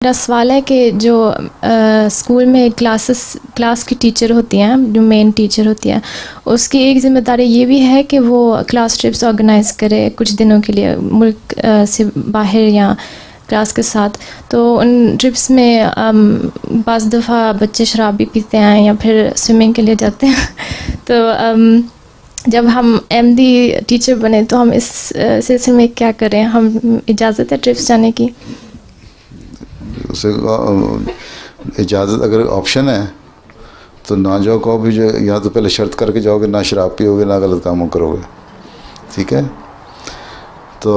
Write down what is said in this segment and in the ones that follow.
मेरा सवाल है कि जो स्कूल में क्लास की टीचर होती हैं, जो मेन टीचर होती हैं, उसकी एक ज़िम्मेदारी ये भी है कि वो क्लास ट्रिप्स ऑर्गेनाइज़ करे कुछ दिनों के लिए मुल्क से बाहर या क्लास के साथ। तो उन ट्रिप्स में बाज़ दफ़ा बच्चे शराब भी पीते हैं या फिर स्विमिंग के लिए जाते हैं। तो जब हम एमडी टीचर बने तो हम इस सिलसिले में क्या करें? हम इजाज़त है ट्रिप्स जाने की? उसे इजाज़त अगर ऑप्शन है तो ना जाओ, कहो भी जो यहाँ तो पहले शर्त करके जाओगे ना शराब पियोगे ना गलत कामों करोगे, ठीक है? तो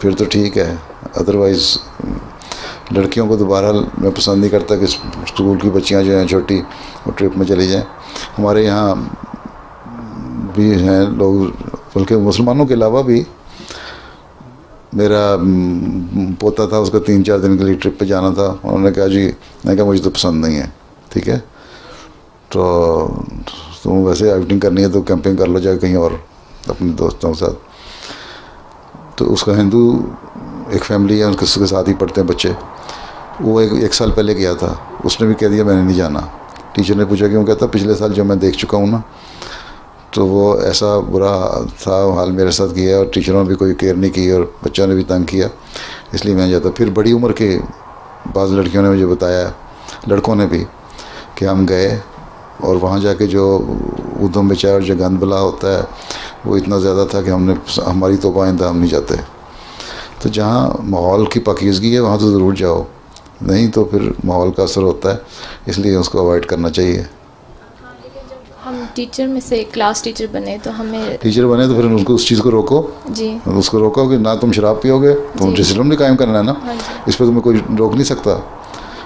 फिर तो ठीक है, अदरवाइज़ लड़कियों को दोबारा मैं पसंद नहीं करता कि स्कूल की बच्चियाँ जो हैं छोटी वो ट्रिप में चली जाएं। हमारे यहाँ भी हैं लोग, बल्कि मुसलमानों के अलावा भी। मेरा पोता था, उसका 3-4 दिन के लिए ट्रिप पे जाना था। उन्होंने कहा जी, मैंने कहा मुझे तो पसंद नहीं है, ठीक है? तो तुम वैसे आउटिंग करनी है तो कैंपिंग कर लो जाए कहीं और अपने दोस्तों के साथ। तो उसका हिंदू एक फैमिली है, उसके साथ ही पढ़ते हैं बच्चे। वो एक साल पहले गया था, उसने भी कह दिया मैंने नहीं जाना। टीचर ने पूछा क्यों? कहता पिछले साल जो मैं देख चुका हूँ ना, तो वो ऐसा बुरा था हाल मेरे साथ किया, और टीचरों ने भी कोई केयर नहीं की और बच्चों ने भी तंग किया, इसलिए मैं जाता। फिर बड़ी उम्र के बाज़ लड़कियों ने मुझे बताया, लड़कों ने भी, कि हम गए और वहाँ जाके जो ऊधम बेचार और जो गंद बला होता है वो इतना ज़्यादा था कि हमारी तौबा आइंदा हम नहीं जाते। तो जहाँ माहौल की पाकीज़गी है वहाँ तो ज़रूर जाओ, नहीं तो फिर माहौल का असर होता है, इसलिए उसको अवॉइड करना चाहिए। हम टीचर में से क्लास टीचर बने तो हमें तो फिर उनको उस चीज़ को रोको जी, उसको रोको कि ना तुम शराब पियोगे, तुम डिसिप्लिन भी कायम करना है ना। इस पर तुम्हें कोई रोक नहीं सकता।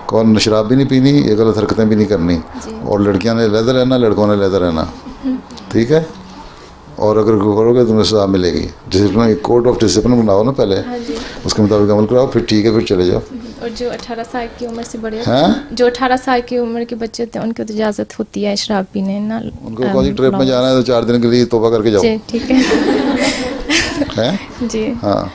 कौन शराब भी नहीं पीनी, ये गलत हरकतें भी नहीं करनी, और लड़कियां ने लहदा रहना, लड़कों ने लहदा रहना, ठीक है? और अगर करोगे तुम्हें सजा मिलेगी। डिसिप्लिन, एक कोड ऑफ डिसिप्लिन बनाओ ना पहले, उसके मुताबिक अमल कराओ, फिर ठीक है, फिर चले जाओ। और जो 18 साल की उम्र से बड़े हैं, जो 18 साल की उम्र के बच्चे होते हैं उनको तो इजाज़त होती है शराब पीने ना। उनको कौन सी ट्रिप में जाना है तो 4 दिन के लिए तौबा करके जाओ, ठीक है? है जी, हाँ।